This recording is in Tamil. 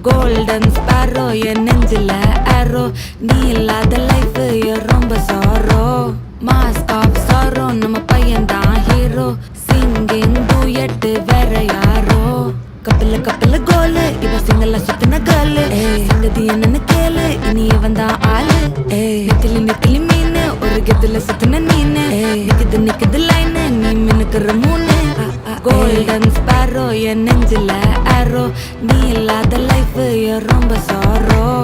கோல்டன் ஸ்பாரோ என் நெஞ்சில ஆரோ நீ இல்லாத லைஃப் ரொம்ப சாரோ மாஸ்க் ஆஃப் சாரோ நம்ம பையன் தான் ஹீரோ சிங்கிங் டூயட் வேற யாரோ கப்பில கப்பில கோலு இவ சிங்கல்ல சுத்தின கேர்ளு சங்கதி என்னன்னு கேளு இனி இவன் தான் ஆளு நெத்திலி நெத்திலி மீன் ஒரு கெத்துல சுத்தின நீனு நிக்குது நிக்குது லைனு நீ மினுக்குற மூணு கோல்டன் ஸ்பாரோ என் நெஞ்சில ஆரோ நீ இல்லாத லைஃப் ரொம்ப சாரோ